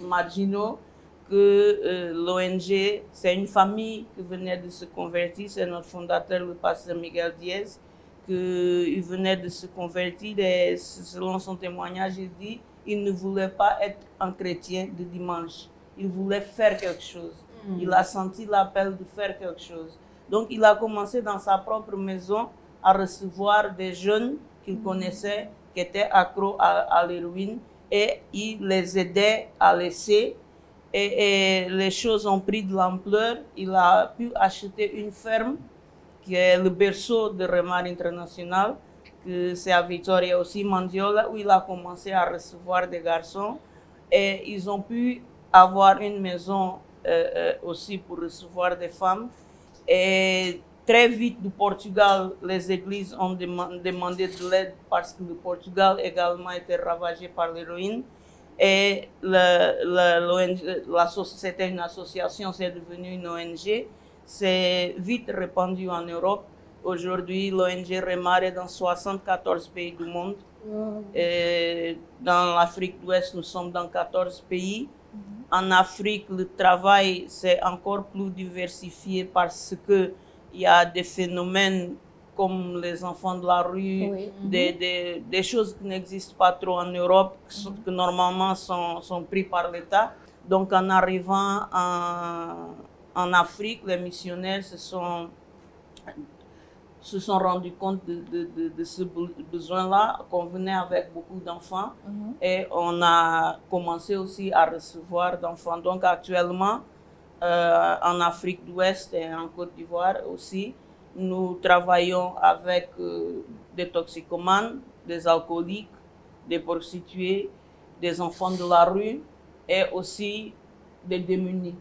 marginaux que l'ONG, c'est une famille qui venait de se convertir, c'est notre fondateur, le pasteur Miguel Diaz, qu'il venait de se convertir et selon son témoignage, il dit il ne voulait pas être un chrétien de dimanche. Il voulait faire quelque chose. Il a senti l'appel de faire quelque chose. Donc, il a commencé dans sa propre maison à recevoir des jeunes qu'il connaissait qui étaient accros à l'héroïne et il les aidait à laisser. Et les choses ont pris de l'ampleur. Il a pu acheter une ferme qui est le berceau de Remar International. C'est à Victoria aussi, Mandiola, où il a commencé à recevoir des garçons. Et ils ont pu avoir une maison aussi pour recevoir des femmes. Et très vite, du Portugal, les églises ont demandé de l'aide parce que le Portugal également était ravagé par l'héroïne. Et c'était une association, c'est devenu une ONG. C'est vite répandu en Europe. Aujourd'hui, l'ONG Remar est dans 74 pays du monde. Et dans l'Afrique de l'Ouest, nous sommes dans 14 pays. En Afrique, le travail c'est encore plus diversifié parce que il y a des phénomènes comme les enfants de la rue, Oui. des choses qui n'existent pas trop en Europe, que normalement sont pris par l'État. Donc en arrivant en Afrique, les missionnaires se sont rendus compte de ce besoin-là, qu'on venait avec beaucoup d'enfants et on a commencé aussi à recevoir d'enfants. Donc actuellement, en Afrique de l'Ouest et en Côte d'Ivoire aussi, nous travaillons avec des toxicomanes, des alcooliques, des prostituées, des enfants de la rue et aussi des démunis,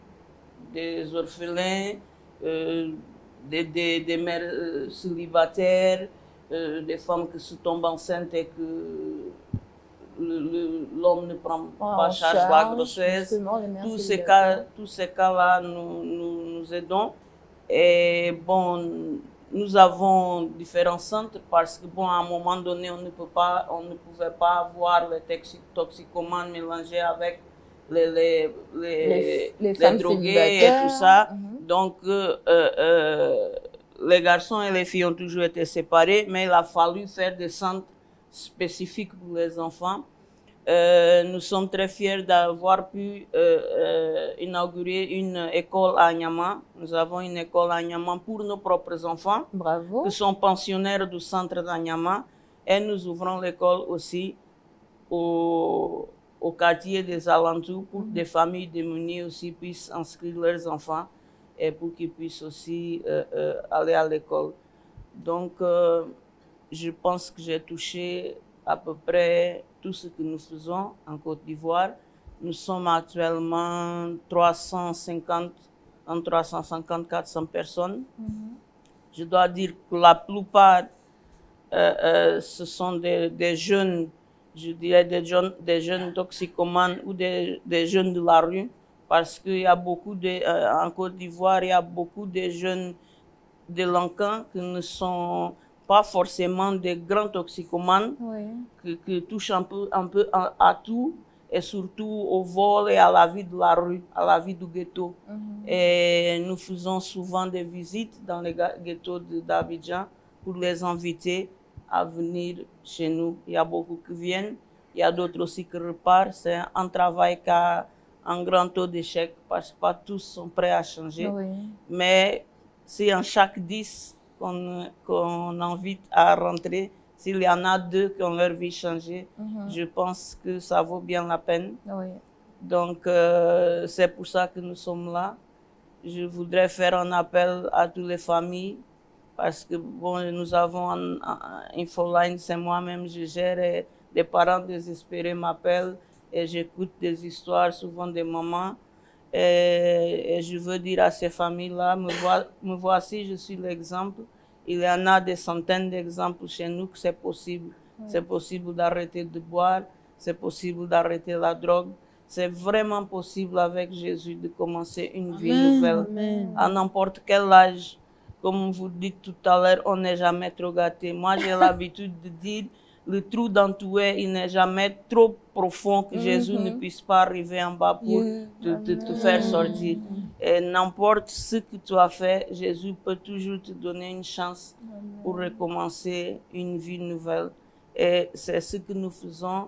des orphelins, des mères célibataires, des femmes qui se tombent enceintes et que l'homme ne prend pas en charge de la grossesse. Tous ces cas-là, nous aidons. Et bon, nous avons différents centres parce que bon, à un moment donné, on ne pouvait pas avoir les toxicomanes mélangés avec les drogués et tout ça. Donc, les garçons et les filles ont toujours été séparés, mais il a fallu faire des centres spécifiques pour les enfants. Nous sommes très fiers d'avoir pu inaugurer une école à Niama. Nous avons une école à Niama pour nos propres enfants. Bravo. Qui sont pensionnaires du centre d'Anyama. Et nous ouvrons l'école aussi au quartier des alentours pour que des familles démunies aussi puissent inscrire leurs enfants et pour qu'ils puissent aussi aller à l'école. Donc, je pense que j'ai touché à peu près tout ce que nous faisons en Côte d'Ivoire. Nous sommes actuellement 350-400 personnes. Je dois dire que la plupart, ce sont des jeunes, je dirais des jeunes toxicomanes ou des jeunes de la rue, parce qu'il y a beaucoup en Côte d'Ivoire, il y a beaucoup de jeunes délinquants qui ne sont pas forcément des grands toxicomanes, qui touchent un peu à tout, et surtout au vol et à la vie de la rue, à la vie du ghetto. Et nous faisons souvent des visites dans les ghettos d'Abidjan pour les inviter à venir chez nous. Il y a beaucoup qui viennent, il y a d'autres aussi qui repartent. C'est un travail qui a un grand taux d'échec parce que pas tous sont prêts à changer. Mais si en chaque 10 qu'on invite à rentrer, s'il y en a 2 qui ont leur vie changée, je pense que ça vaut bien la peine. Donc, c'est pour ça que nous sommes là. Je voudrais faire un appel à toutes les familles parce que bon, nous avons un infoline, c'est moi-même, je gère et des parents désespérés m'appellent et j'écoute des histoires, souvent des mamans. Et je veux dire à ces familles-là, me voici, je suis l'exemple. Il y en a des centaines d'exemples chez nous que c'est possible. C'est possible d'arrêter de boire, c'est possible d'arrêter la drogue. C'est vraiment possible avec Jésus de commencer une vie nouvelle. À n'importe quel âge. Comme vous dites tout à l'heure, on n'est jamais trop gâté. Moi, j'ai l'habitude de dire, le trou dans tout est, il n'est jamais trop profond que Jésus ne puisse pas arriver en bas pour te faire sortir. Et n'importe ce que tu as fait, Jésus peut toujours te donner une chance pour recommencer une vie nouvelle. Et c'est ce que nous faisons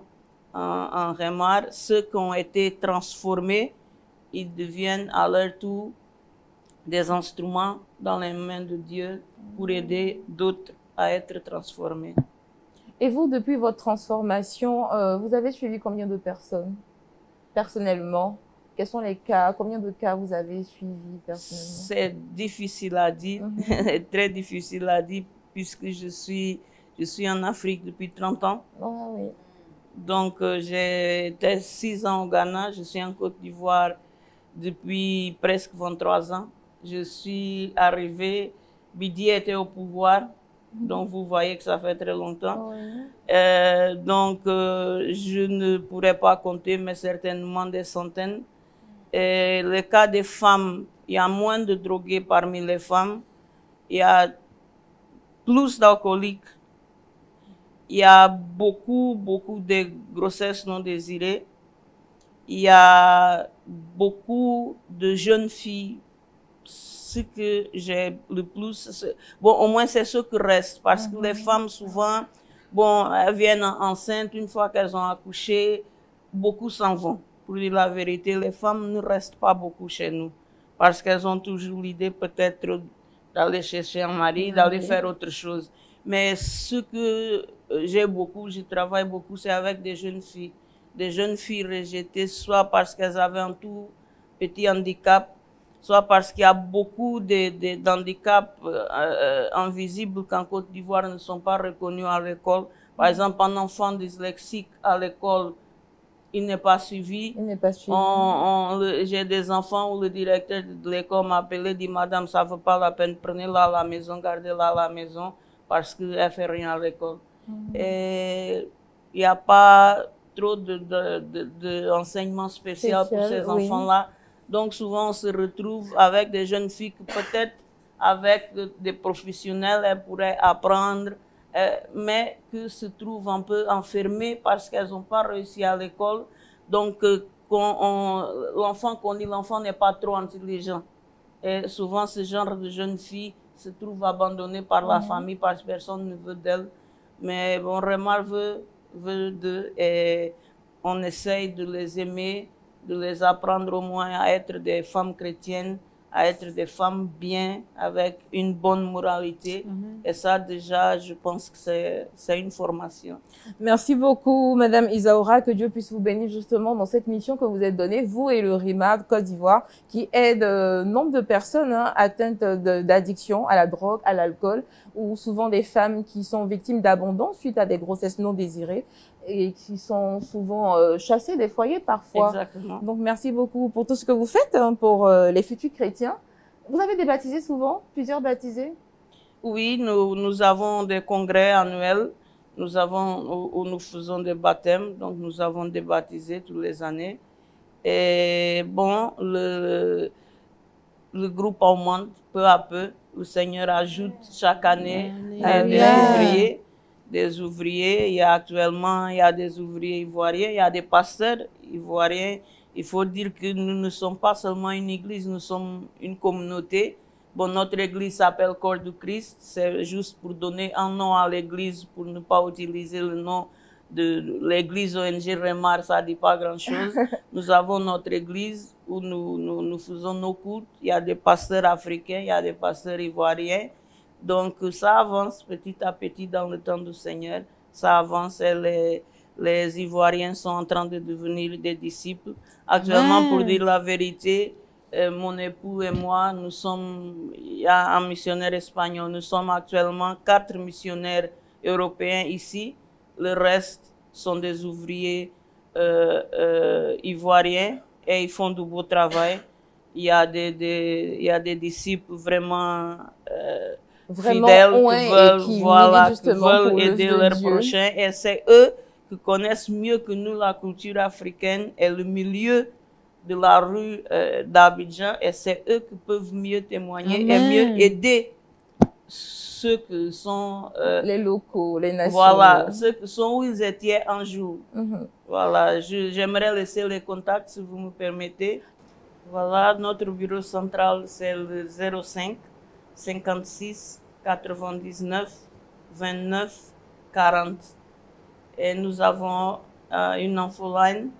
en Remar. Ceux qui ont été transformés, ils deviennent à leur tour des instruments dans les mains de Dieu pour aider d'autres à être transformés. Et vous, depuis votre transformation, vous avez suivi combien de personnes personnellement? Quels sont les cas? Combien de cas vous avez suivis personnellement? C'est difficile à dire, très difficile à dire, puisque je suis en Afrique depuis 30 ans. Donc, j'ai été 6 ans au Ghana, je suis en Côte d'Ivoire depuis presque 23 ans. Je suis arrivée, Bidi était au pouvoir, donc vous voyez que ça fait très longtemps. Donc, je ne pourrais pas compter, mais certainement des centaines. Et le cas des femmes, il y a moins de drogués parmi les femmes, il y a plus d'alcooliques, il y a beaucoup de grossesses non désirées, il y a beaucoup de jeunes filles ce que j'ai le plus, bon, au moins c'est ce qui reste, parce que les femmes souvent, bon, elles viennent enceintes, une fois qu'elles ont accouché, beaucoup s'en vont. Pour dire la vérité, les femmes ne restent pas beaucoup chez nous, parce qu'elles ont toujours l'idée peut-être d'aller chercher un mari, d'aller faire autre chose. Mais ce que j'ai beaucoup, je travaille beaucoup, c'est avec des jeunes filles rejetées, soit parce qu'elles avaient un tout petit handicap, soit parce qu'il y a beaucoup d'handicaps invisibles qu'en Côte d'Ivoire ne sont pas reconnus à l'école. Par exemple, un enfant dyslexique à l'école, il n'est pas suivi. Il n'est pas suivi. J'ai des enfants où le directeur de l'école m'a appelé, dit « Madame, ça ne vaut pas la peine, prenez-la à la maison, gardez-la à la maison parce qu'elle ne fait rien à l'école. » Et il n'y a pas trop d'enseignement spécial pour ces enfants-là. Donc souvent, on se retrouve avec des jeunes filles que peut-être avec des professionnels, elles pourraient apprendre, mais qui se trouvent un peu enfermées parce qu'elles n'ont pas réussi à l'école. Donc, l'enfant qu'on dit, l'enfant n'est pas trop intelligent. Et souvent, ce genre de jeunes filles se trouvent abandonnées par la famille parce que personne ne veut d'elles. Mais bon, Remar veut d'eux et on essaye de les aimer, de les apprendre au moins à être des femmes chrétiennes, à être des femmes bien, avec une bonne moralité. Et ça, déjà, je pense que c'est une formation. Merci beaucoup, Madame Isaura. Que Dieu puisse vous bénir justement dans cette mission que vous êtes donnée, vous et le RIMA Côte d'Ivoire, qui aide nombre de personnes atteintes d'addiction à la drogue, à l'alcool, ou souvent des femmes qui sont victimes d'abandon suite à des grossesses non désirées et qui sont souvent chassées des foyers parfois. Exactement. Donc, merci beaucoup pour tout ce que vous faites pour les futurs chrétiens. Vous avez des baptisés souvent? Plusieurs baptisés? Oui, nous avons des congrès annuels où nous faisons des baptêmes. Donc, nous avons des baptisés toutes les années. Et bon, le groupe augmente peu à peu. Le Seigneur ajoute chaque année des ouvriers. Il y a des ouvriers ivoiriens, il y a des pasteurs ivoiriens. Il faut dire que nous ne sommes pas seulement une église, nous sommes une communauté. Bon, notre église s'appelle Corps du Christ. C'est juste pour donner un nom à l'église, pour ne pas utiliser le nom de l'église ONG Remar, ça ne dit pas grand-chose. Nous avons notre église où nous faisons nos cultes. Il y a des pasteurs africains, il y a des pasteurs ivoiriens. Donc, ça avance petit à petit dans le temps du Seigneur. Ça avance et les Ivoiriens sont en train de devenir des disciples. Actuellement, pour dire la vérité, mon époux et moi, il y a un missionnaire espagnol. Nous sommes actuellement 4 missionnaires européens ici. Le reste sont des ouvriers ivoiriens et ils font du beau travail. Il y a des disciples vraiment fidèles qui veulent aider leurs prochains. Et c'est eux qui connaissent mieux que nous la culture africaine et le milieu de la rue d'Abidjan. Et c'est eux qui peuvent mieux témoigner et mieux aider ceux qui sont les locaux, les nationaux. Voilà, ceux qui sont où ils étaient un jour. Voilà, j'aimerais laisser les contacts si vous me permettez. Voilà, notre bureau central c'est le 05 56 99 29 40. Et nous avons une infoline.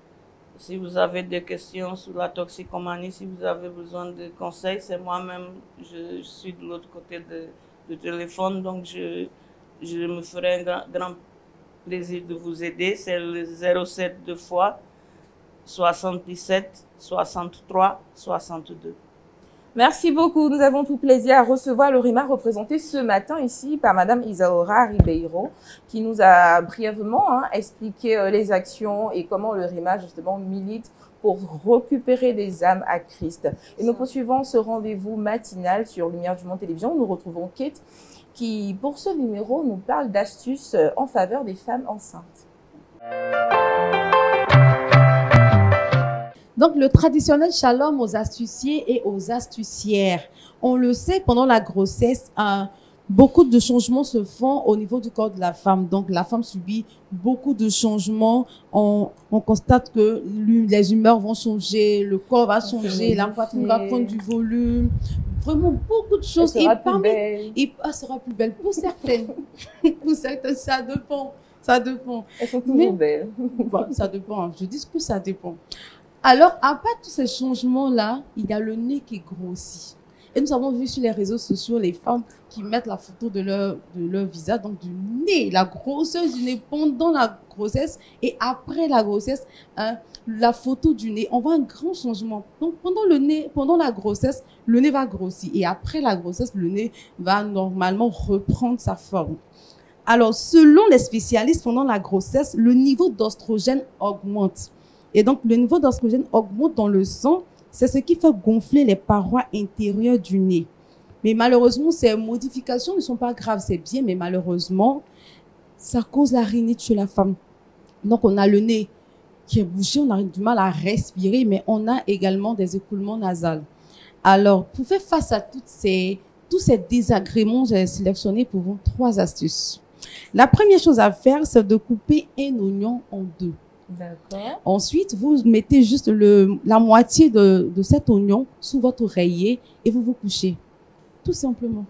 Si vous avez des questions sur la toxicomanie, si vous avez besoin de conseils, c'est moi-même, je suis de l'autre côté du téléphone, donc je me ferai un grand plaisir de vous aider. C'est le 07 2 fois 77 63 62. Merci beaucoup. Nous avons tout plaisir à recevoir le RIMA représenté ce matin ici par Madame Isaura Ribeiro, qui nous a brièvement expliqué les actions et comment le RIMA justement milite pour récupérer des âmes à Christ. Et nous poursuivons ce rendez-vous matinal sur Lumière du Monde Télévision. Nous retrouvons Kate qui, pour ce numéro, nous parle d'astuces en faveur des femmes enceintes. Donc, le traditionnel shalom aux astuciers et aux astucières. On le sait, pendant la grossesse, beaucoup de changements se font au niveau du corps de la femme. Donc, la femme subit beaucoup de changements. On constate que les humeurs vont changer, le corps va changer, la poitrine va prendre du volume. Vraiment beaucoup de choses. Elle sera plus belle. Elle sera plus belle pour certaines. Pour certaines, ça dépend. Ça dépend. Elles sont toujours belles. Bon, ça dépend. Je dis que ça dépend. Alors, à part tous ces changements-là, il y a le nez qui grossit. Et nous avons vu sur les réseaux sociaux les femmes qui mettent la photo de leur visage, donc du nez, la grosseur du nez pendant la grossesse et après la grossesse, hein, la photo du nez. On voit un grand changement. Donc, pendant la grossesse, le nez va grossir et après la grossesse, le nez va normalement reprendre sa forme. Alors, selon les spécialistes, pendant la grossesse, le niveau d'oestrogène augmente. Et donc, le niveau d'oestrogène augmente dans le sang. C'est ce qui fait gonfler les parois intérieures du nez. Mais malheureusement, ces modifications ne sont pas graves, c'est bien, mais malheureusement, ça cause la rhinite chez la femme. Donc, on a le nez qui est bouché, on a du mal à respirer, mais on a également des écoulements nasaux. Alors, pour faire face à tous ces désagréments, j'ai sélectionné pour vous 3 astuces. La première chose à faire, c'est de couper un oignon en 2. D'accord. Ensuite, vous mettez juste la moitié de cet oignon sous votre oreiller et vous vous couchez. Tout simplement.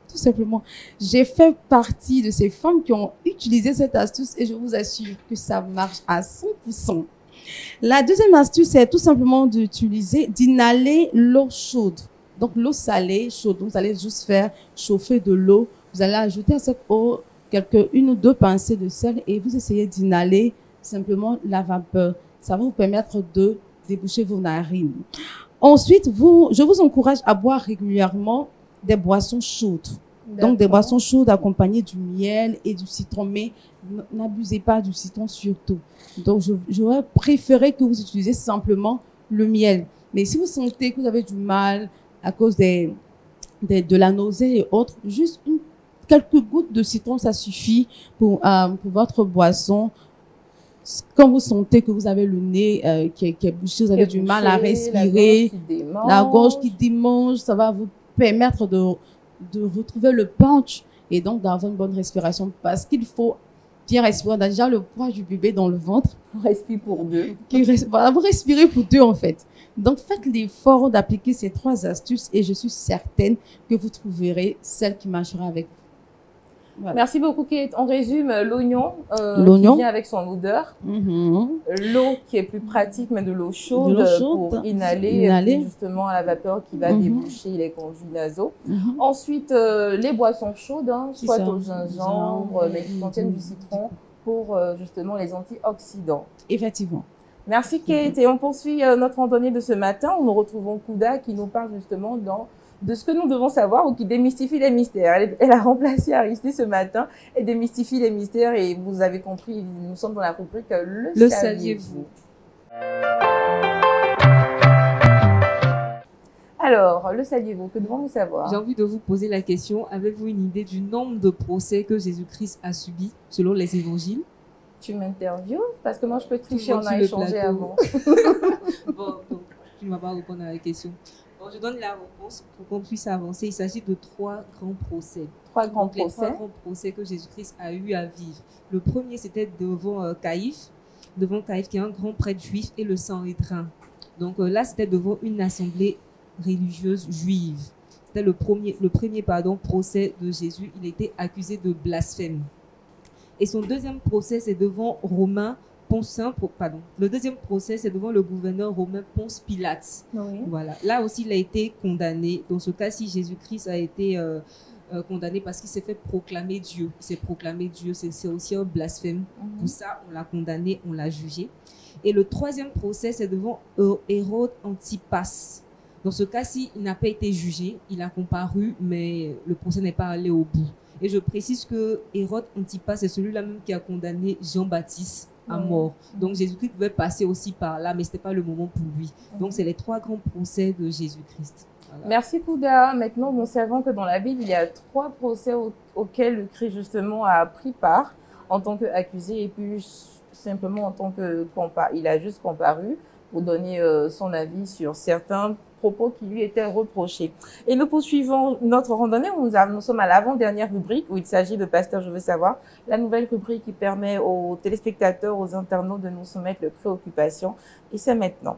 Tout simplement. J'ai fait partie de ces femmes qui ont utilisé cette astuce et je vous assure que ça marche à 100%. La deuxième astuce, c'est tout simplement d'inhaler l'eau chaude. Donc, l'eau salée, chaude. Vous allez juste faire chauffer de l'eau. Vous allez ajouter à cette eau une ou deux pincées de sel et vous essayez d'inhaler simplement la vapeur. Ça va vous permettre de déboucher vos narines. Ensuite, je vous encourage à boire régulièrement des boissons chaudes. Donc, des boissons chaudes accompagnées du miel et du citron. Mais n'abusez pas du citron surtout. Donc, j'aurais préféré que vous utilisiez simplement le miel. Mais si vous sentez que vous avez du mal à cause de la nausée et autres, juste quelques gouttes de citron, ça suffit pour votre boisson. Quand vous sentez que vous avez le nez qui est bouché, vous avez du mal à respirer, la gorge qui démange, ça va vous permettre de retrouver le punch et donc d'avoir une bonne respiration parce qu'il faut bien respirer. On a déjà le poids du bébé dans le ventre. On respire pour 2. Voilà, vous respirez pour 2 en fait. Donc faites l'effort d'appliquer ces 3 astuces et je suis certaine que vous trouverez celle qui marchera avec vous. Voilà. Merci beaucoup, Kate. On résume l'oignon qui vient avec son odeur, l'eau qui est plus pratique, mais de l'eau chaude, pour inhaler et puis justement la vapeur qui va déboucher les conduits nasaux. Ensuite, les boissons chaudes, soit au gingembre, mais qui contiennent du citron pour justement les antioxydants. Effectivement. Merci, Kate. Et on poursuit notre randonnée de ce matin où nous retrouvons Kouda qui nous parle justement de ce que nous devons savoir ou qui démystifie les mystères. Elle a remplacé Aristide ce matin et démystifie les mystères et vous avez compris, nous sommes dans la rubrique Le saviez-vous. Alors, le saviez-vous, que devons-nous savoir? J'ai envie de vous poser la question, avez-vous une idée du nombre de procès que Jésus-Christ a subis selon les évangiles? Tu m'interviews? Parce que moi je peux tricher, on a échangé avant. Bon, donc tu ne vas pas répondre à la question. Bon, je donne la réponse pour qu'on puisse avancer. Il s'agit de 3 grands procès. 3 grands procès. Les 3 grands procès que Jésus-Christ a eu à vivre. Le premier, c'était devant Caïphe qui est un grand prêtre juif et le Sanhédrin. Donc là, c'était devant une assemblée religieuse juive. C'était le premier procès de Jésus. Il était accusé de blasphème. Et son deuxième procès, c'est devant le deuxième procès, c'est devant le gouverneur romain Ponce Pilate. Oui. Voilà. Là aussi, il a été condamné. Dans ce cas-ci, Jésus-Christ a été condamné parce qu'il s'est fait proclamer Dieu. Il s'est proclamé Dieu, c'est aussi un blasphème. Pour ça, on l'a condamné, on l'a jugé. Et le troisième procès, c'est devant Hérode Antipas. Dans ce cas-ci, il n'a pas été jugé, il a comparu, mais le procès n'est pas allé au bout. Et je précise que Hérode Antipas, c'est celui-là même qui a condamné Jean-Baptiste à mort. Donc Jésus-Christ pouvait passer aussi par là, mais ce n'était pas le moment pour lui. Donc c'est les 3 grands procès de Jésus-Christ. Voilà. Merci Kouda. Maintenant, nous savons que dans la Bible, il y a 3 procès auxquels le Christ justement a pris part en tant qu'accusé et puis simplement en tant que il a juste comparu pour donner son avis sur certains propos qui lui étaient reprochés. Et nous poursuivons notre randonnée. Nous sommes à l'avant-dernière rubrique où il s'agit de Pasteur, je veux savoir, la nouvelle rubrique qui permet aux téléspectateurs, aux internautes de nous soumettre leurs préoccupations. Et c'est maintenant.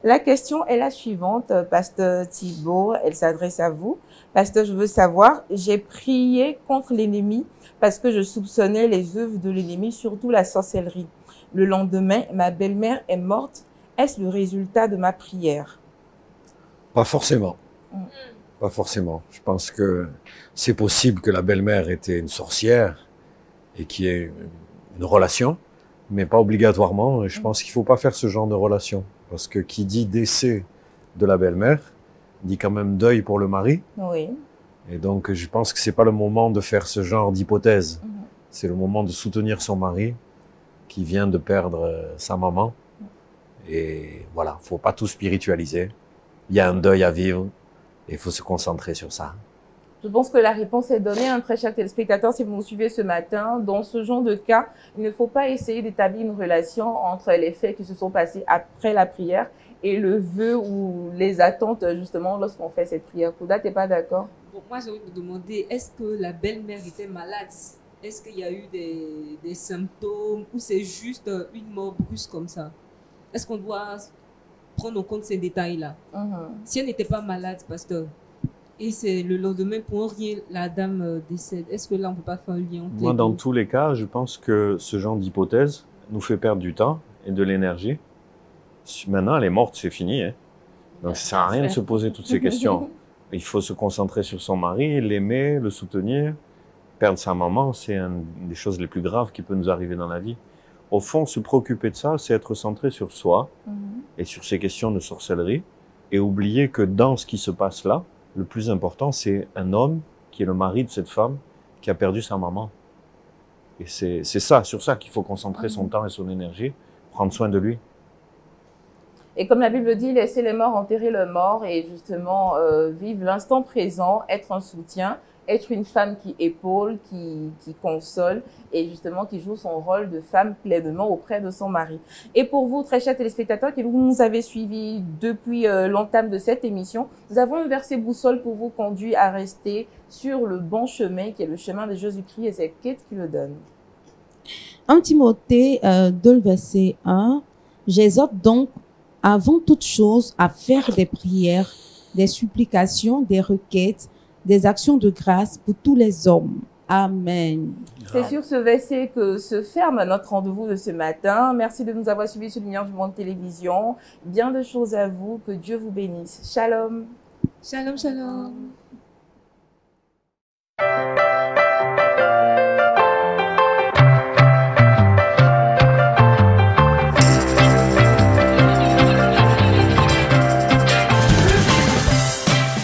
La question est la suivante, Pasteur Thibault, elle s'adresse à vous. Pasteur, je veux savoir, j'ai prié contre l'ennemi parce que je soupçonnais les œuvres de l'ennemi, surtout la sorcellerie. Le lendemain, ma belle-mère est morte. Est-ce le résultat de ma prière? Pas forcément. Pas forcément. Je pense que c'est possible que la belle-mère était une sorcière et qu'il y ait une relation, mais pas obligatoirement. Je pense qu'il faut pas faire ce genre de relation. Parce que qui dit décès de la belle-mère, dit quand même deuil pour le mari. Oui. Et donc, je pense que c'est pas le moment de faire ce genre d'hypothèse. C'est le moment de soutenir son mari qui vient de perdre sa maman. Et voilà, faut pas tout spiritualiser. Il y a un deuil à vivre et il faut se concentrer sur ça. Je pense que la réponse est donnée, très cher téléspectateur, si vous nous suivez ce matin. Dans ce genre de cas, il ne faut pas essayer d'établir une relation entre les faits qui se sont passés après la prière et le vœu ou les attentes, justement, lorsqu'on fait cette prière. Kouda, t'es pas d'accord? Bon, moi, j'ai envie de vous demander, est-ce que la belle-mère était malade? Est-ce qu'il y a eu des symptômes ou c'est juste une mort brusque comme ça? Est-ce qu'on doit prendre en compte ces détails-là? Si elle n'était pas malade, pasteur, et c'est le lendemain, pour rien, la dame décède, est-ce que là, on ne peut pas faire un lien? Moi, dans tous les cas, je pense que ce genre d'hypothèse nous fait perdre du temps et de l'énergie. Maintenant, elle est morte, c'est fini. Hein. Donc, ça ne sert à rien de se poser toutes ces questions. Il faut se concentrer sur son mari, l'aimer, le soutenir. Perdre sa maman, c'est une des choses les plus graves qui peut nous arriver dans la vie. Au fond, se préoccuper de ça, c'est être centré sur soi et sur ces questions de sorcellerie et oublier que dans ce qui se passe là, le plus important, c'est un homme qui est le mari de cette femme qui a perdu sa maman. Et c'est ça, sur ça qu'il faut concentrer son temps et son énergie, prendre soin de lui. Et comme la Bible dit, laisser les morts enterrer le mort et justement vivre l'instant présent, être un soutien, être une femme qui épaule, qui console et justement qui joue son rôle de femme pleinement auprès de son mari. Et pour vous, très chers téléspectateurs, qui vous nous avez suivis depuis l'entame de cette émission, nous avons un verset boussole pour vous conduire à rester sur le bon chemin qui est le chemin de Jésus-Christ et c'est Kate qui le donne. 1 Timothée 2, verset 1, j'exhorte donc avant toute chose à faire des prières, des supplications, des requêtes, des actions de grâce pour tous les hommes. Amen. C'est sur ce verset que se ferme notre rendez-vous de ce matin. Merci de nous avoir suivis sur Lumière du Monde Télévision. Bien de choses à vous. Que Dieu vous bénisse. Shalom. Shalom, shalom.